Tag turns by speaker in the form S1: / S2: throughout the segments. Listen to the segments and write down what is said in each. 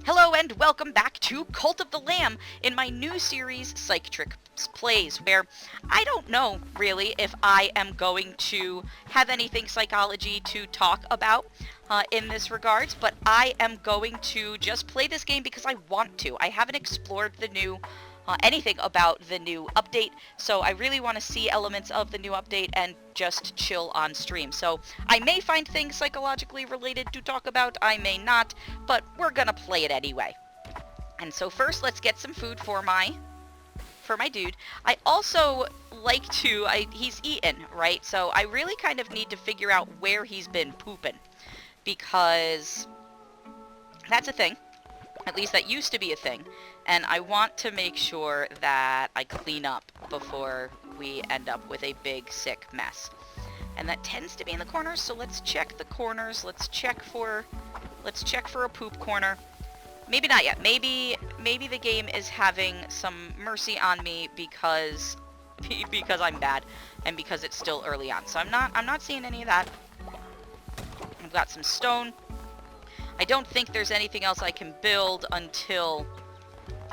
S1: Hello and welcome back to Cult of the Lamb in my new series, PsychTricks Plays, where I don't know, really, if I am going to have anything psychology to talk about in this regards, but I am going to just play this game because I want to. I haven't explored the new anything about the new update, so I really want to see elements of the new update and just chill on stream. So I may find things psychologically related to talk about, I may not, but we're gonna play it anyway. And so first, let's get some food for my dude. I also like to, he's eaten, right? So I really kind of need to figure out where he's been pooping, because that's a thing. At least that used to be a thing. And I want to make sure that I clean up before we end up with a big, sick mess. And that tends to be in the corners, so let's check the corners. Let's check for a poop corner. Maybe not yet. Maybe the game is having some mercy on me because I'm bad and because it's still early on. So I'm not seeing any of that. I've got some stone. I don't think there's anything else I can build until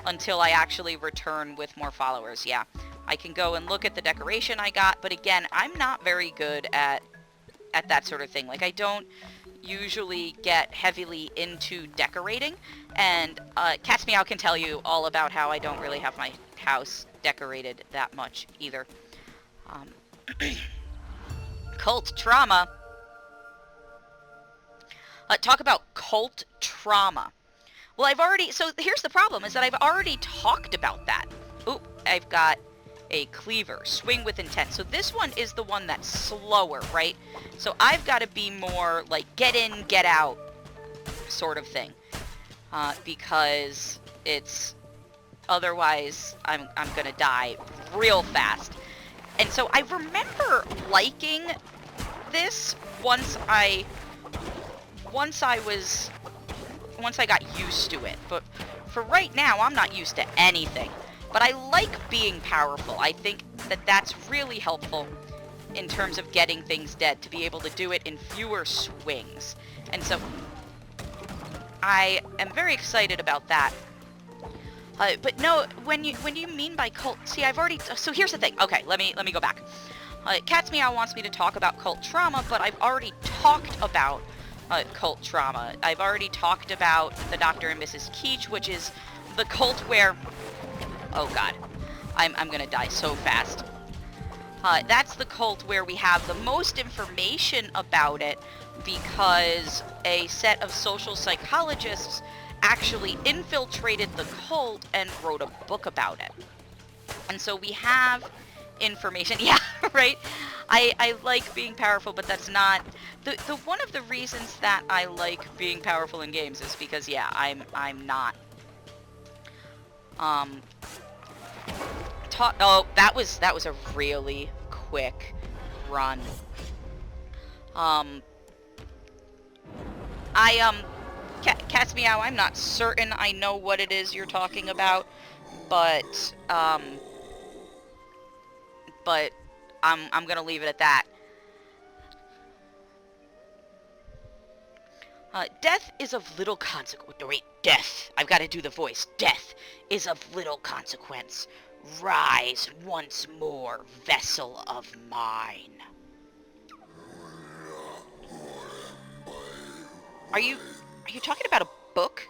S1: I actually return with more followers. Yeah, I can go and look at the decoration I got, but again, I'm not very good at that sort of thing. Like, I don't usually get heavily into decorating, and Cat's Meow can tell you all about how I don't really have my house decorated that much either. Cult trauma. Talk about cult trauma. Well, so here's the problem, is that I've already talked about that. Oop, I've got a cleaver, swing with intent. So this one is the one that's slower, right? So I've got to be more like get in, get out sort of thing. Because otherwise I'm gonna die real fast. And so I remember liking this once I got used to it, but for right now, I'm not used to anything. But I like being powerful. I think that that's really helpful in terms of getting things dead, to be able to do it in fewer swings. And so I am very excited about that. But no, when you mean by cult, see, so here's the thing. Okay, let me go back. Cat's Meow wants me to talk about cult trauma, but I've already talked about cult trauma. I've already talked about the Dr. and Mrs. Keach, which is the cult where... Oh god. I'm gonna die so fast. That's the cult where we have the most information about it, because a set of social psychologists actually infiltrated the cult and wrote a book about it. And so we have information. Yeah, right? I like being powerful, but that's not the one of the reasons that I like being powerful in games is because, yeah, I'm not oh, that was a really quick run. Cat's Meow, I'm not certain I know what it is you're talking about, but I'm gonna leave it at that. Death is of little consequence. Wait, death. I've got to do the voice. Death is of little consequence. Rise once more, vessel of mine. Are you talking about a book?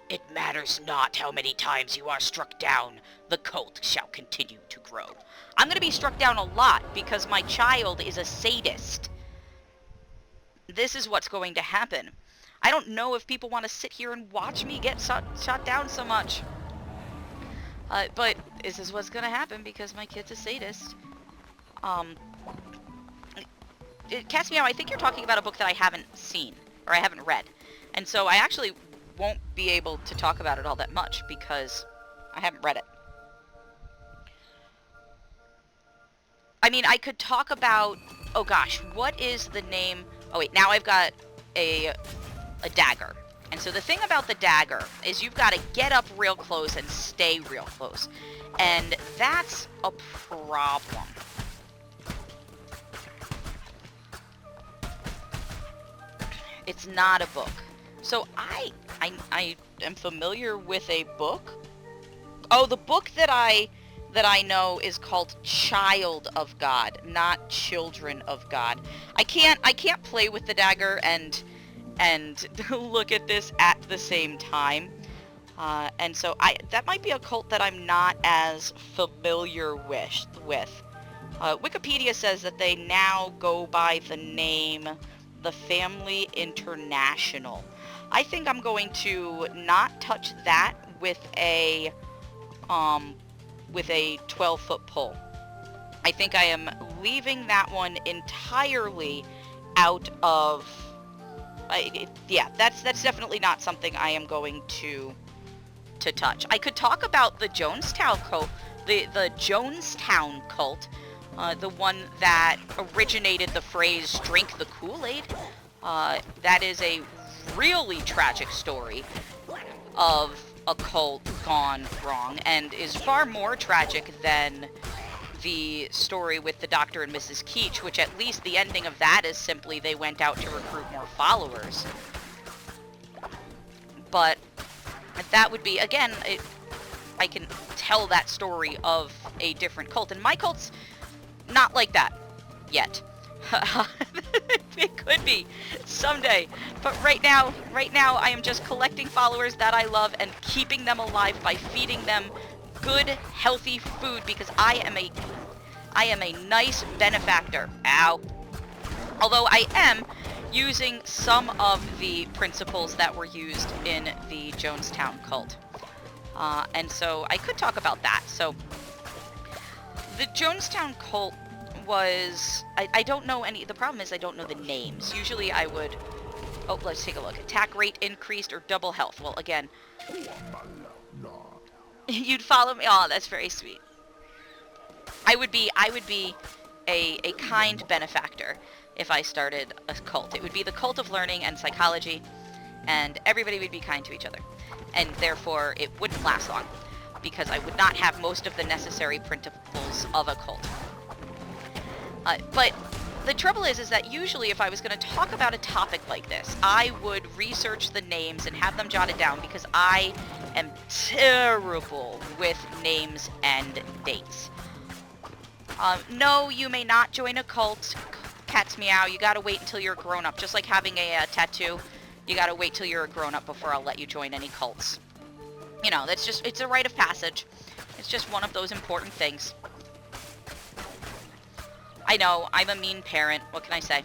S1: It matters not how many times you are struck down. The cult shall continue to grow. I'm going to be struck down a lot because my child is a sadist. This is what's going to happen. I don't know if people want to sit here and watch me get shot down so much. But this is what's going to happen because my kid's a sadist. Cat's Meow, I think you're talking about a book that I haven't seen, or I haven't read. And so I actually won't be able to talk about it all that much because I haven't read it. I mean, I could talk about... Oh gosh, what is the name... Oh wait, now I've got a dagger. And so the thing about the dagger is you've got to get up real close and stay real close. And that's a problem. It's not a book. So I am familiar with a book. Oh, the book that I know is called Child of God, not Children of God. I can't play with the dagger and look at this at the same time. And so that might be a cult that I'm not as familiar with. Wikipedia says that they now go by the name The Family International. I think I'm going to not touch that with a 12-foot pole. I think I am leaving that one entirely out of... yeah, that's definitely not something I am going to touch. I could talk about the Jonestown cult, the Jonestown cult, the one that originated the phrase "drink the Kool Aid." That is a really tragic story of a cult gone wrong, and is far more tragic than the story with the Dr. and Mrs. Keach, which at least the ending of that is simply they went out to recruit more followers. But that would be, again, I can tell that story of a different cult, and my cult's not like that yet. It could be someday, but right now I am just collecting followers that I love and keeping them alive by feeding them good, healthy food, because I am a nice benefactor. Ow. Although I am using some of the principles that were used in the Jonestown cult. And so I could talk about that. So the Jonestown cult was... I don't know any... The problem is I don't know the names. Usually I would... Oh, let's take a look. Attack rate increased or double health. Well, again... You'd follow me? Oh, that's very sweet. I would be a kind benefactor if I started a cult. It would be the cult of learning and psychology, and everybody would be kind to each other. And therefore, it wouldn't last long, because I would not have most of the necessary principles of a cult. But the trouble is that usually if I was going to talk about a topic like this, I would research the names and have them jotted down, because I am terrible with names and dates. No, you may not join a cult. Cats meow. You gotta wait until you're grown up. Just like having a tattoo, you gotta wait till you're a grown up before I'll let you join any cults. You know, that's just, it's a rite of passage. It's just one of those important things. I know, I'm a mean parent. What can I say?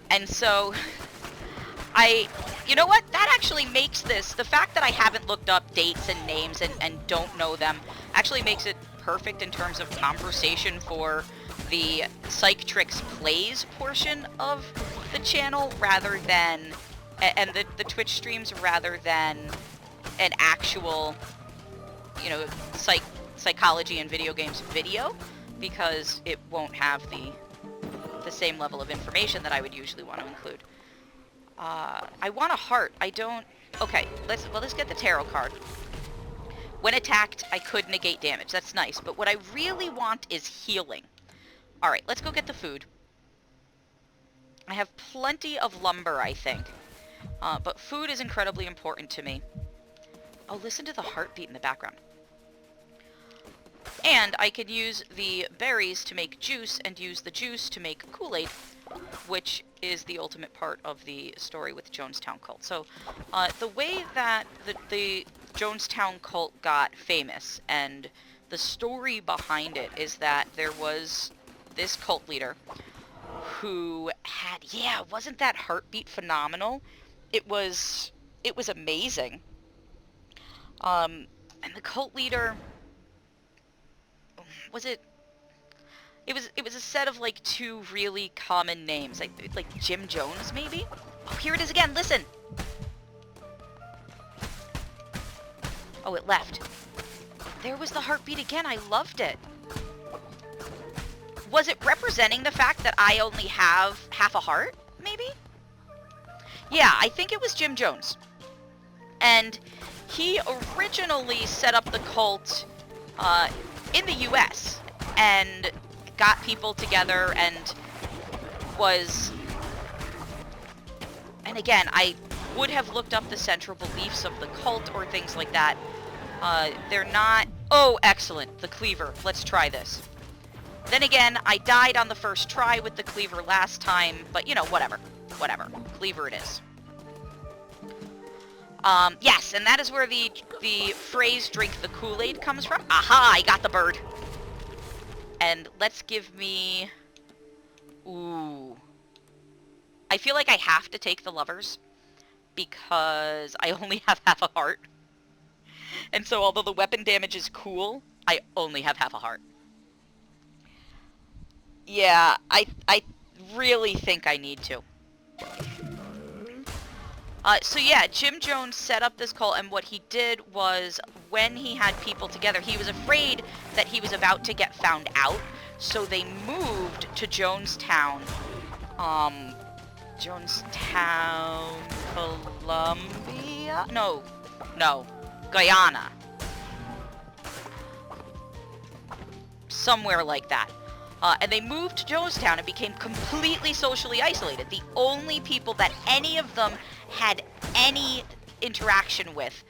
S1: And so, you know what? That actually makes this, the fact that I haven't looked up dates and names and don't know them, actually makes it perfect in terms of conversation for the PsychTricks plays portion of the channel, rather than, and the Twitch streams, rather than an actual, you know, psychology and video games video, because it won't have the same level of information that I would usually want to include. I want a heart. I don't... Okay, let's get the tarot card. When attacked, I could negate damage. That's nice. But what I really want is healing. Alright, let's go get the food. I have plenty of lumber, I think. But food is incredibly important to me. Oh, listen to the heartbeat in the background. And I could use the berries to make juice, and use the juice to make Kool Aid, which is the ultimate part of the story with the Jonestown cult. So, the way that the Jonestown cult got famous, and the story behind it, is that there was this cult leader who had, yeah, wasn't that heartbeat phenomenal? It was amazing. And the cult leader, it was a set of like two really common names, like Jim Jones maybe? Oh, here it is again, listen! Oh, it left. There was the heartbeat again, I loved it. Was it representing the fact that I only have half a heart, maybe? Yeah, I think it was Jim Jones. And he originally set up the cult in the US and got people together and Again, I would have looked up the central beliefs of the cult or things like that. They're not... Oh, excellent. The cleaver. Let's try this. Then again, I died on the first try with the cleaver last time, but, you know, whatever. Whatever. Cleaver it is. Yes, and that is where the phrase, drink the Kool Aid, comes from. Aha, I got the bird. And let's give me... Ooh. I feel like I have to take the lovers, because I only have half a heart. And so although the weapon damage is cool, I only have half a heart. Yeah, I really think I need to. So yeah, Jim Jones set up this cult, and what he did was, when he had people together, he was afraid that he was about to get found out, so they moved to Jonestown, Colombia? No, Guyana. Somewhere like that. And they moved to Jonestown and became completely socially isolated. The only people that any of them had any interaction with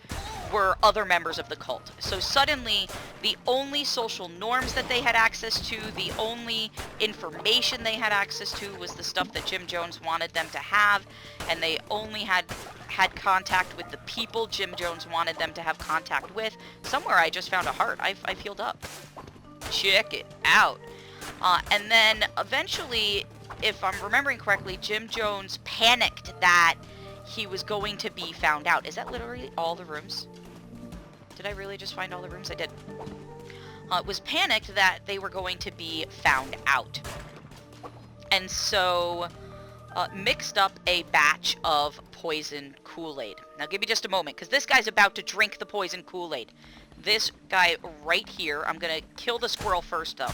S1: were other members of the cult. So suddenly, the only social norms that they had access to, the only information they had access to, was the stuff that Jim Jones wanted them to have, and they only had contact with the people Jim Jones wanted them to have contact with. Somewhere I just found a heart. I've healed up. Check it out. And then eventually, if I'm remembering correctly, Jim Jones panicked that he was going to be found out. Is that literally all the rooms? Did I really just find all the rooms? I did. Was panicked that they were going to be found out. And so mixed up a batch of poison Kool Aid. Now give me just a moment, because this guy's about to drink the poison Kool Aid. This guy right here, I'm going to kill the squirrel first, though,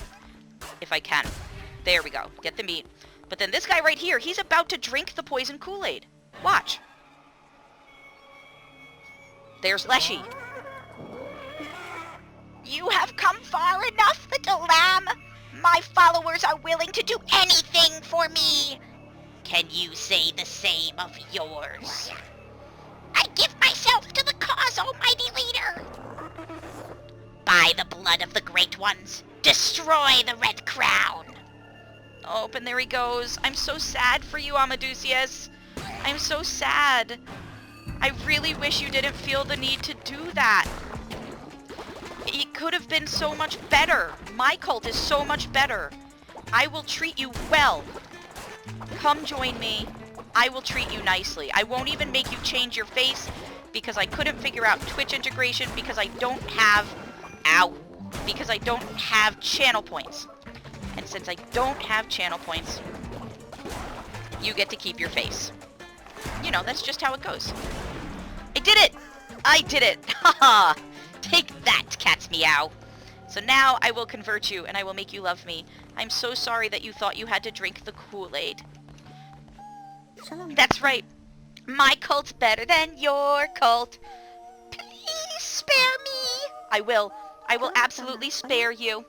S1: if I can. There we go. Get the meat. But then this guy right here, he's about to drink the poison Kool Aid. Watch. There's Leshy. You have come far enough, little lamb. My followers are willing to do anything for me. Can you say the same of yours? I give myself to the cause, almighty leader. By the blood of the great ones, destroy the Red Crown. Oh, and there he goes. I'm so sad for you, Amadusius. I'm so sad. I really wish you didn't feel the need to do that. It could have been so much better. My cult is so much better. I will treat you well. Come join me. I will treat you nicely. I won't even make you change your face, because I couldn't figure out Twitch integration, because I don't have... Ow. Because I don't have channel points. And since I don't have channel points, you get to keep your face. You know, that's just how it goes. I did it! I did it! Haha! Take that, cat's meow. So now I will convert you, and I will make you love me. I'm so sorry that you thought you had to drink the Kool Aid. That's right. My cult's better than your cult. Please spare me. I will. I will absolutely spare you.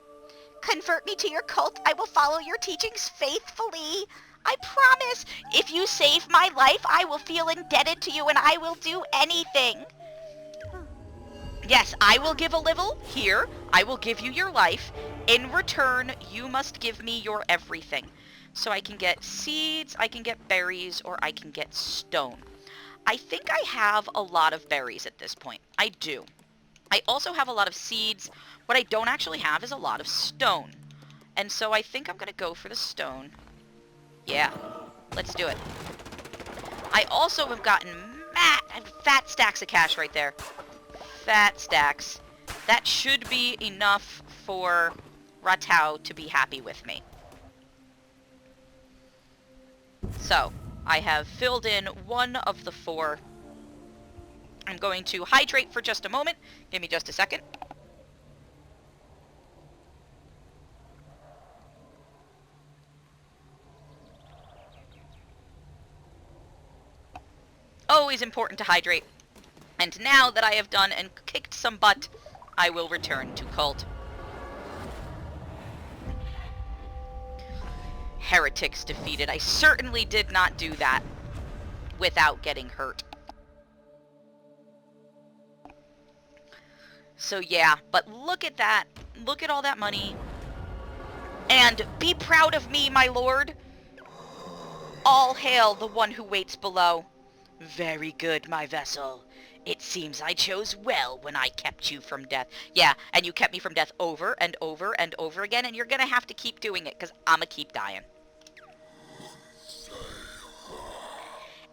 S1: Convert me to your cult. I will follow your teachings faithfully. I promise. If you save my life, I will feel indebted to you, and I will do anything. Yes, I will give a little. Here, I will give you your life. In return, you must give me your everything. So I can get seeds, I can get berries, or I can get stone. I think I have a lot of berries at this point. I do. I also have a lot of seeds. What I don't actually have is a lot of stone. And so I think I'm going to go for the stone. Yeah, let's do it. I also have gotten fat stacks of cash right there. Fat stacks. That should be enough for Ratau to be happy with me. So, I have filled in one of the 4. I'm going to hydrate for just a moment. Give me just a second. Always important to hydrate. And now that I have done and kicked some butt, I will return to cult. Heretics defeated. I certainly did not do that. without getting hurt. So yeah, but look at that. Look at all that money. And be proud of me, my lord. All hail the one who waits below. Very good, my vessel. It seems I chose well when I kept you from death. Yeah, and you kept me from death over and over and over again, and you're gonna have to keep doing it, because I'ma keep dying.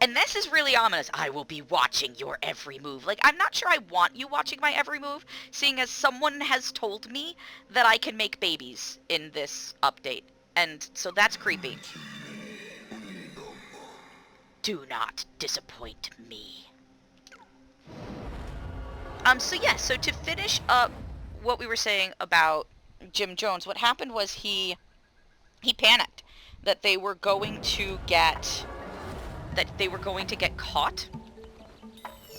S1: And this is really ominous. I will be watching your every move. Like, I'm not sure I want you watching my every move, seeing as someone has told me that I can make babies in this update. And so that's creepy. Do not disappoint me. So yeah, so to finish up what we were saying about Jim Jones, what happened was he panicked that they were going to get caught.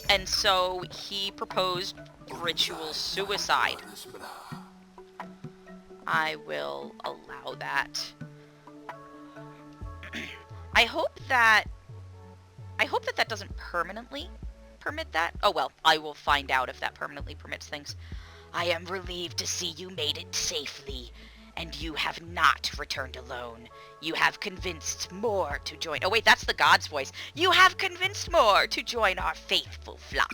S1: And so he proposed ritual suicide. I will allow that. I hope that doesn't permanently permit that. Oh well, I will find out if that permanently permits things. I am relieved to see you made it safely, and you have not returned alone. You have convinced more to join... Oh wait, that's the god's voice. You have convinced more to join our faithful flock.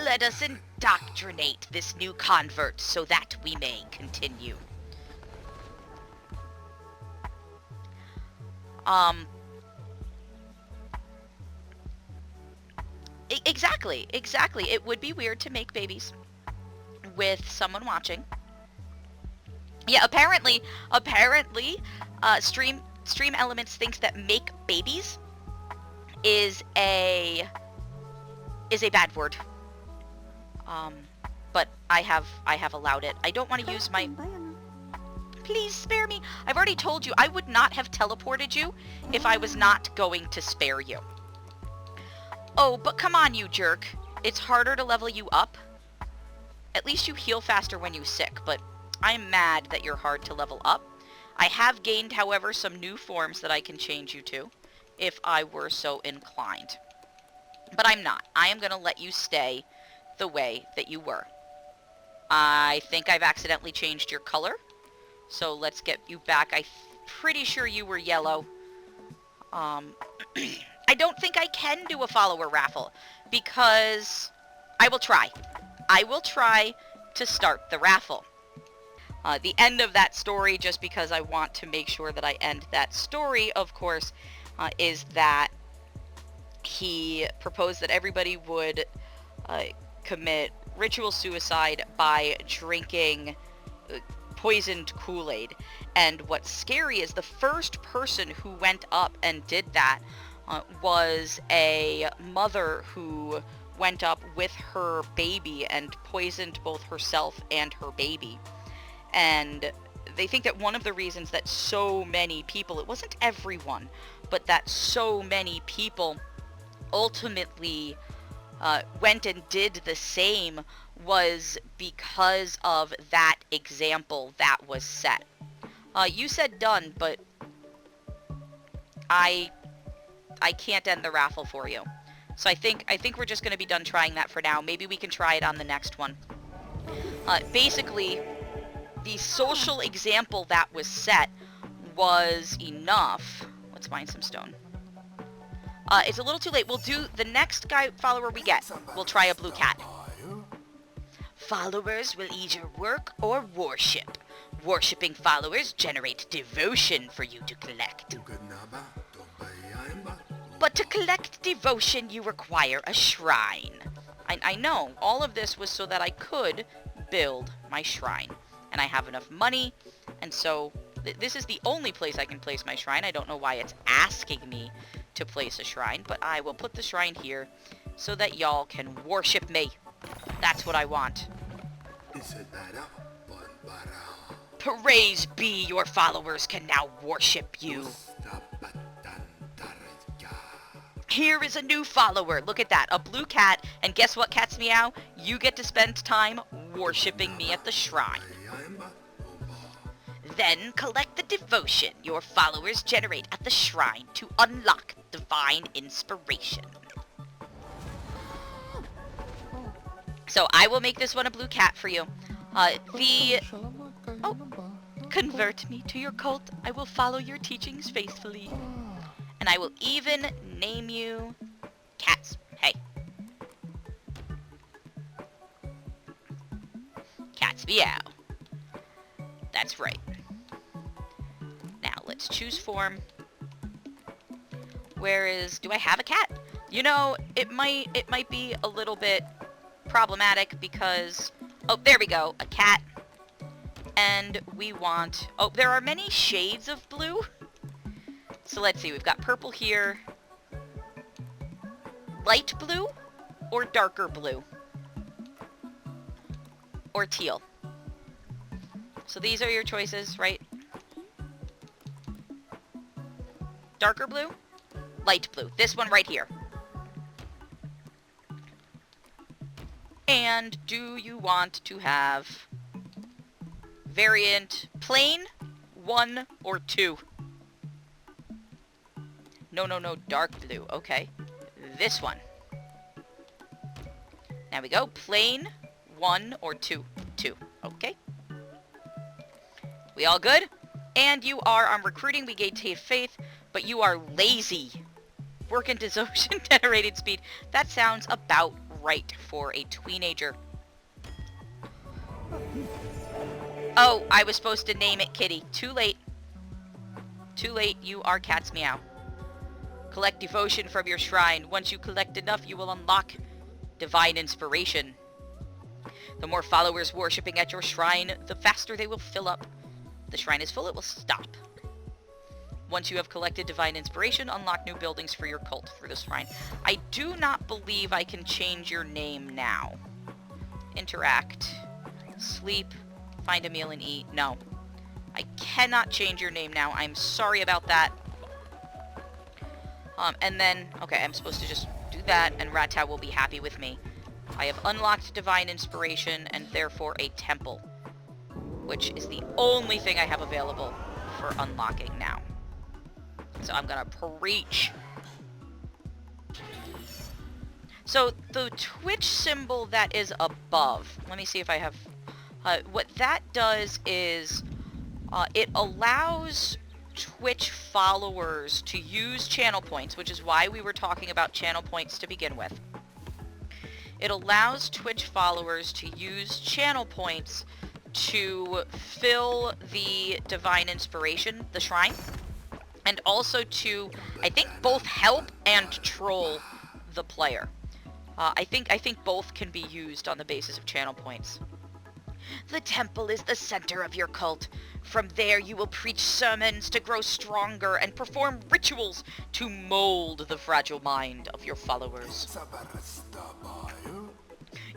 S1: Let us indoctrinate this new convert so that we may continue. Exactly. It would be weird to make babies with someone watching. Yeah, apparently, Stream Elements thinks that make babies is a bad word. But I have allowed it. I don't want to use my... Please spare me. I've already told you I would not have teleported you if I was not going to spare you. Oh, but come on, you jerk. It's harder to level you up. At least you heal faster when you're sick, but I'm mad that you're hard to level up. I have gained, however, some new forms that I can change you to, if I were so inclined. But I'm not. I am going to let you stay the way that you were. I think I've accidentally changed your color, so let's get you back. I'm pretty sure you were yellow. I don't think I can do a follower raffle, because I will try. I will try to start the raffle. The end of that story, just because I want to make sure that I end that story, of course, is that he proposed that everybody would commit ritual suicide by drinking poisoned Kool Aid. And what's scary is the first person who went up and did that was a mother who went up with her baby and poisoned both herself and her baby. And they think that one of the reasons that so many people, it wasn't everyone, but that so many people ultimately went and did the same was because of that example that was set. You said done, but I can't end the raffle for you. So I think we're just going to be done trying that for now. Maybe we can try it on the next one. Basically, the social example that was set was enough. Let's mine some stone. It's a little too late. We'll do the next follower we get. We'll try a blue cat. Followers will either work or worship. Worshipping followers generate devotion for you to collect. But to collect devotion, you require a shrine. I know, all of this was so that I could build my shrine. And I have enough money, and so this is the only place I can place my shrine. I don't know why it's asking me to place a shrine, but I will put the shrine here so that y'all can worship me. That's what I want. Praise be, your followers can now worship you. Here is a new follower. Look at that, a blue cat, and guess what, Cats Meow? You get to spend time worshiping me at the shrine. Then collect the devotion your followers generate at the shrine to unlock divine inspiration. So I will make this one a blue cat for you. Convert me to your cult. I will follow your teachings faithfully. And I will even name you Cats. Hey. Cats meow. That's right. Now let's choose form. Do I have a cat? You know, it might be a little bit problematic because, oh, there we go, a cat. And we want, oh, there are many shades of blue. So let's see, we've got purple here. Light blue or darker blue? Or teal? So these are your choices, right? Darker blue? Light blue. This one right here. And do you want to have variant plain, 1 or 2? No, dark blue. Okay. This one. There we go. Plain, 1 or 2. 2. Okay. We all good? And you are on recruiting. We gain faith, but you are lazy. Work in devotion generated speed. That sounds about right for a teenager. Oh, I was supposed to name it Kitty. Too late. Too late. You are Cat's Meow. Collect devotion from your shrine. Once you collect enough, you will unlock divine inspiration. The more followers worshipping at your shrine, the faster they will fill up. If the shrine is full, it will stop. Once you have collected divine inspiration, unlock new buildings for your cult through the shrine. I do not believe I can change your name now. Interact. Sleep. Find a meal and eat. No. I cannot change your name now. I'm sorry about that. And then, okay, I'm supposed to just do that, and Ratau will be happy with me. I have unlocked divine inspiration, and therefore a temple, which is the only thing I have available for unlocking now. So I'm gonna preach. So the Twitch symbol that is above, let me see if I have, what that does is, it allows Twitch followers to use channel points, which is why we were talking about channel points to begin with. It allows Twitch followers to use channel points to fill the divine inspiration, the shrine, and also to, I think, both help and troll the player. I think both can be used on the basis of channel points. The temple is the center of your cult. From there you will preach sermons to grow stronger and perform rituals to mold the fragile mind of your followers.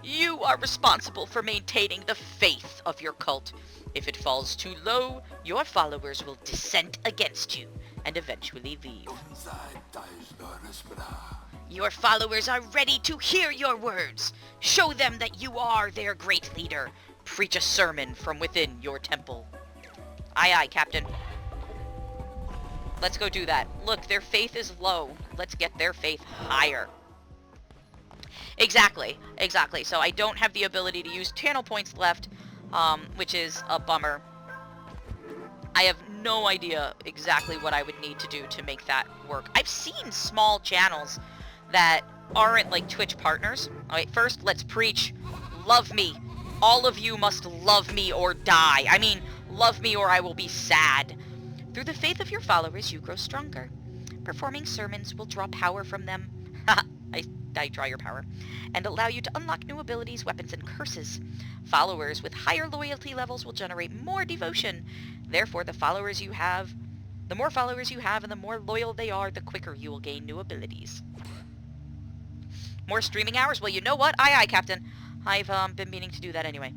S1: You are responsible for maintaining the faith of your cult. If it falls too low, your followers will dissent against you and eventually leave. Your followers are ready to hear your words. Show them that you are their great leader. Preach a sermon from within your temple. Aye, aye, Captain. Let's go do that. Look, their faith is low. Let's get their faith higher. Exactly. So I don't have the ability to use channel points left, which is a bummer. I have no idea exactly what I would need to do to make that work. I've seen small channels that aren't like Twitch partners. Alright, first, let's preach. Love me. All of you must love me or die. I mean, love me or I will be sad. Through the faith of your followers, you grow stronger. Performing sermons will draw power from them. I draw your power. And allow you to unlock new abilities, weapons, and curses. Followers with higher loyalty levels will generate more devotion. Therefore, the more followers you have and the more loyal they are, the quicker you will gain new abilities. More streaming hours? Well, you know what? Aye, aye, Captain. I've been meaning to do that anyway.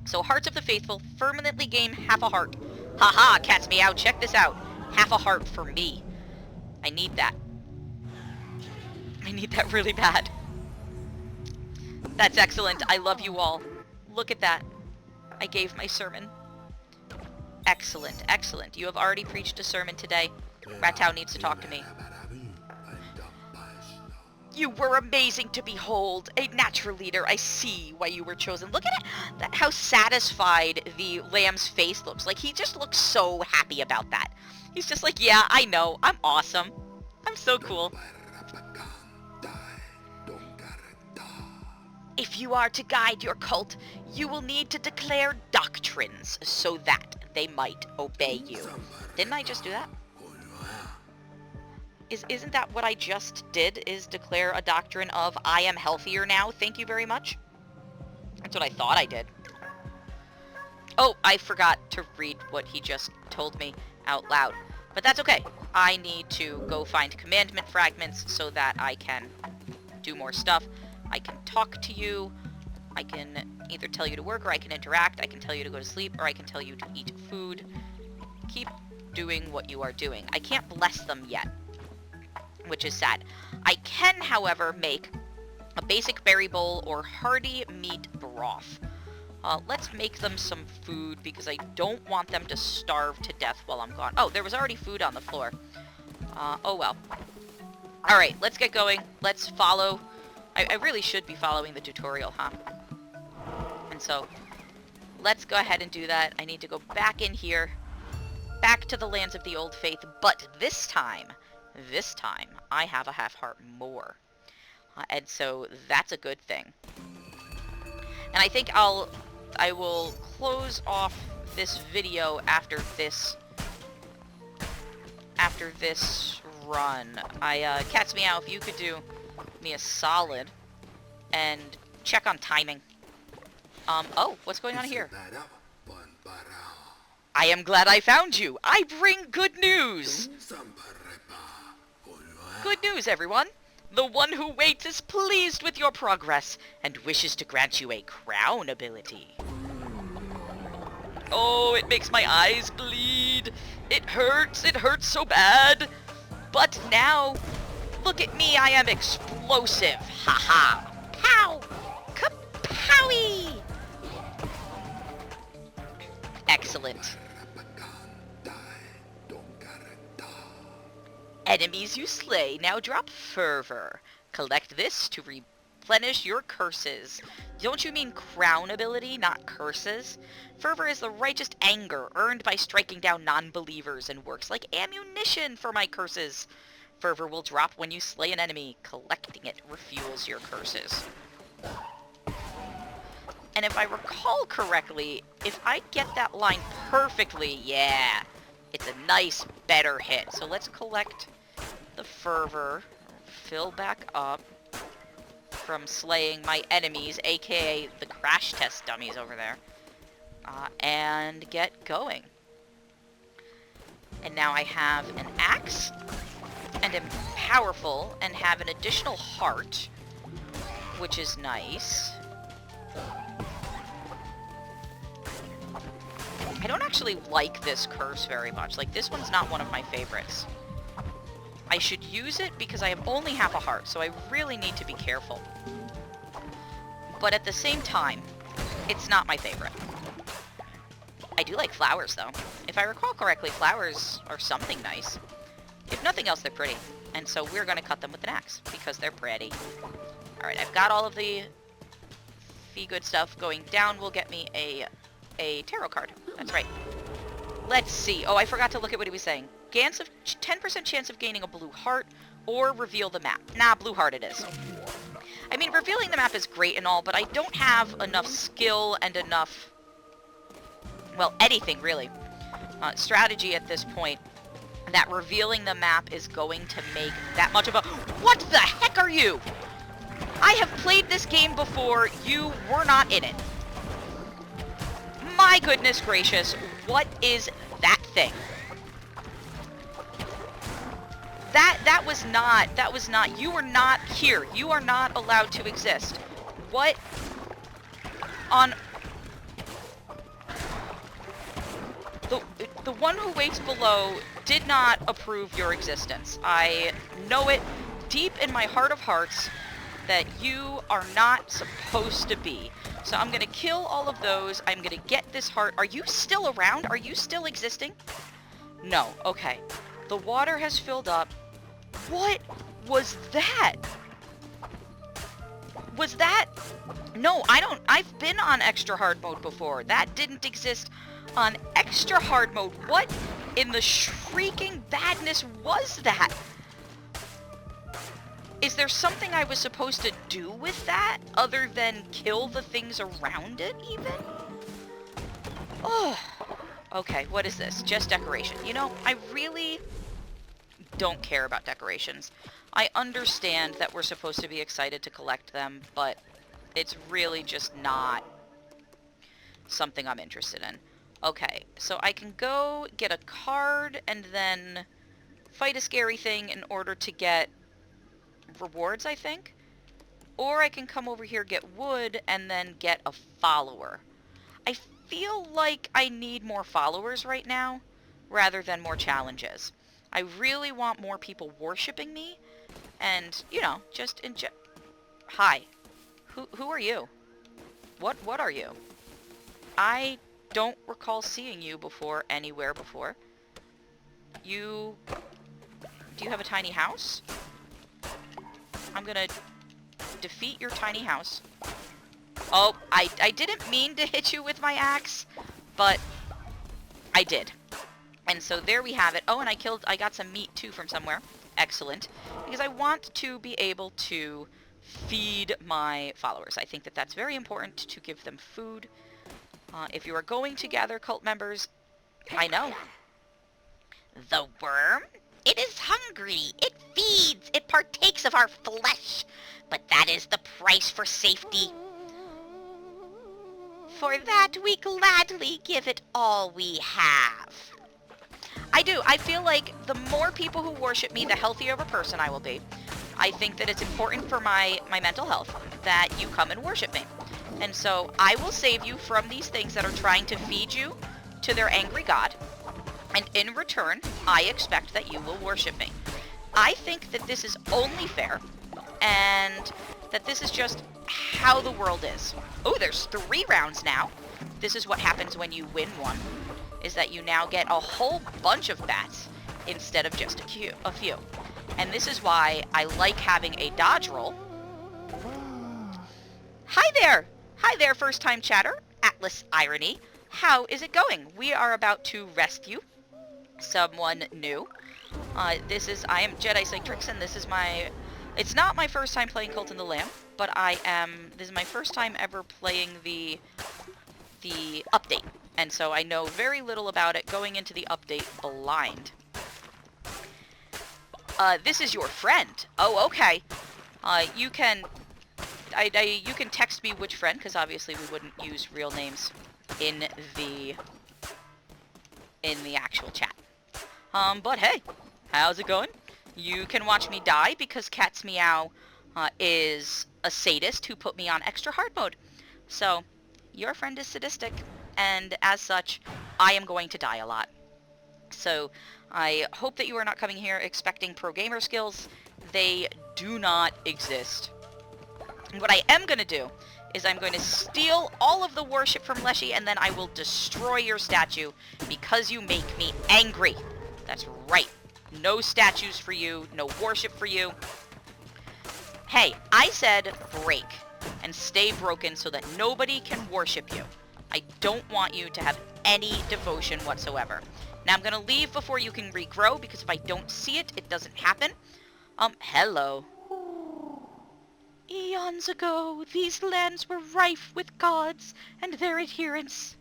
S1: So, Hearts of the Faithful, permanently gain half a heart. Haha, Cat's Meow, check this out. Half a heart for me. I need that. I need that really bad. That's excellent. I love you all. Look at that. I gave my sermon. Excellent, excellent. You have already preached a sermon today. Rattow needs to talk to me. You were amazing to behold. A natural leader. I see why you were chosen. Look at it. How satisfied the lamb's face looks. Like, he just looks so happy about that. He's just like, yeah, I know. I'm awesome. I'm so cool. If you are to guide your cult, you will need to declare doctrines so that they might obey you. Didn't I just do that? Isn't that what I just did, is declare a doctrine of I am healthier now, thank you very much? That's what I thought I did. Oh, I forgot to read what he just told me out loud. But that's okay. I need to go find commandment fragments so that I can do more stuff. I can talk to you. I can either tell you to work or I can interact. I can tell you to go to sleep or I can tell you to eat food. Keep doing what you are doing. I can't bless them yet, which is sad. I can, however, make a basic berry bowl or hearty meat broth. Let's make them some food because I don't want them to starve to death while I'm gone. Oh, there was already food on the floor. Oh well. Alright, let's get going. Let's follow. I really should be following the tutorial, huh? And so, let's go ahead and do that. I need to go back in here. Back to the lands of the old faith. But this time, I have a half heart more. And so, that's a good thing. And I think I will close off this video after this run. Cat's Meow, if you could do me a solid and check on timing. Oh, what's going on here? I am glad I found you. I bring good news. Good news, everyone. The one who waits is pleased with your progress and wishes to grant you a crown ability. Oh, it makes my eyes bleed. It hurts so bad. But now, look at me, I am explosive. Haha. Pow! Kapowie! Excellent. Enemies you slay now drop fervor. Collect this to replenish your curses. Don't you mean crown ability, not curses? Fervor is the righteous anger earned by striking down non-believers and works like ammunition for my curses. Fervor will drop when you slay an enemy. Collecting it refuels your curses. And if I recall correctly, if I get that line perfectly, yeah, it's a nice, better hit. So let's collect the fervor, fill back up from slaying my enemies, aka the crash test dummies over there, and get going. And now I have an axe, and am powerful, and have an additional heart, which is nice. I don't actually like this curse very much. Like, this one's not one of my favorites. I should use it because I have only half a heart, so I really need to be careful. But at the same time, it's not my favorite. I do like flowers, though. If I recall correctly, flowers are something nice. If nothing else, they're pretty. And so we're going to cut them with an axe because they're pretty. Alright, I've got all of the good stuff. Going down will get me a tarot card. That's right. Let's see. Oh, I forgot to look at what he was saying. 10% chance of gaining a blue heart or reveal the map. Nah, blue heart it is. I mean, revealing the map is great and all, but I don't have enough skill and enough, well, anything really, strategy at this point that revealing the map is going to make that much of a... What the heck are you? I have played this game before. You were not in it. My goodness gracious, what is that thing? That was not, you were not here. You are not allowed to exist. What on... The one who waits below did not approve your existence. I know it deep in my heart of hearts. that you are not supposed to be. So I'm going to kill all of those. I'm going to get this heart. Are you still around? Are you still existing? No. Okay. The water has filled up. What was that? Was that... No, I don't... I've been on extra hard mode before. That didn't exist on extra hard mode. What in the shrieking badness was that? Is there something I was supposed to do with that other than kill the things around it even? Oh, okay, what is this? Just decoration. You know, I really don't care about decorations. I understand that we're supposed to be excited to collect them, but it's really just not something I'm interested in. Okay, so I can go get a card and then fight a scary thing in order to get rewards, I think. Or I can come over here, get wood, and then get a follower. I feel like I need more followers right now, rather than more challenges. I really want more people worshipping me, and, you know, just Hi. Who are you? What are you? I don't recall seeing you before, anywhere before. Do you have a tiny house? I'm gonna defeat your tiny house. Oh, I didn't mean to hit you with my axe, but I did. And so there we have it. Oh, and I got some meat too from somewhere. Excellent. Because I want to be able to feed my followers. I think that that's very important to give them food. If you are going to gather cult members, I know. The worm? It is hungry. It feeds. It partakes of our flesh. But that is the price for safety. For that, we gladly give it all we have. I do. I feel like the more people who worship me, the healthier of a person I will be. I think that it's important for my mental health that you come and worship me. And so I will save you from these things that are trying to feed you to their angry god. And in return, I expect that you will worship me. I think that this is only fair, and that this is just how the world is. Oh, there's 3 rounds now. This is what happens when you win one, is that you now get a whole bunch of bats instead of just a few. And this is why I like having a dodge roll. Hi there! Hi there, first-time chatter. Atlas Irony. How is it going? We are about to rescue someone new. I am JediPsychTricks, and this is it's not my first time playing Cult in the Lamb, but this is my first time ever playing the update. And so I know very little about it going into the update blind. This is your friend. Oh, okay. You can text me which friend, because obviously we wouldn't use real names in the actual chat. But hey, how's it going? You can watch me die because Cat's Meow is a sadist who put me on extra hard mode. So, your friend is sadistic, and as such, I am going to die a lot. So, I hope that you are not coming here expecting pro gamer skills. They do not exist. And what I am going to do is I'm going to steal all of the worship from Leshy, and then I will destroy your statue because you make me angry. That's right. No statues for you, no worship for you. Hey, I said break and stay broken so that nobody can worship you. I don't want you to have any devotion whatsoever. Now I'm going to leave before you can regrow, because if I don't see it, it doesn't happen. Hello. Eons ago, these lands were rife with gods and their adherents.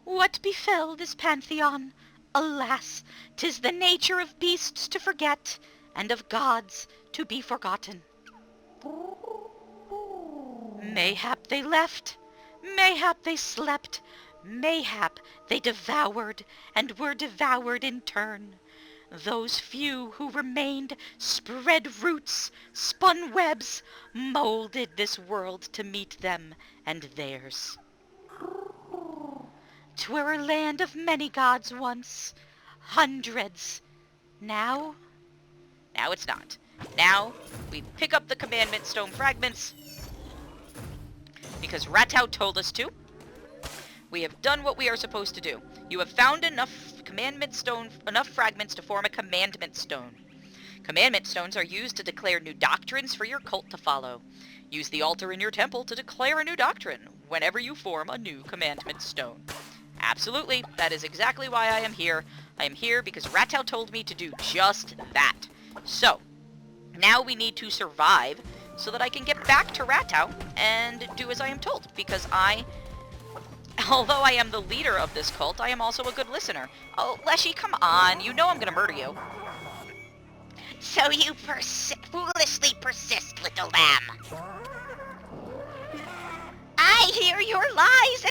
S1: What befell this pantheon? Alas, 'tis the nature of beasts to forget, and of gods to be forgotten. Mayhap they left, mayhap they slept, mayhap they devoured, and were devoured in turn. Those few who remained spread roots, spun webs, molded this world to meet them and theirs. 'Twere a land of many gods once, hundreds. Now, Now it's not. Now, we pick up the commandment stone fragments, because Ratau told us to. We have done what we are supposed to do. You have found enough fragments to form a commandment stone. Commandment stones are used to declare new doctrines for your cult to follow. Use the altar in your temple to declare a new doctrine whenever you form a new commandment stone. Absolutely, that is exactly why I am here. I am here because Ratau told me to do just that. So, now we need to survive so that I can get back to Ratau and do as I am told, because although I am the leader of this cult, I am also a good listener. Oh, Leshy, come on. You know I'm gonna murder you.
S2: So you foolishly persist, little lamb. I hear your lies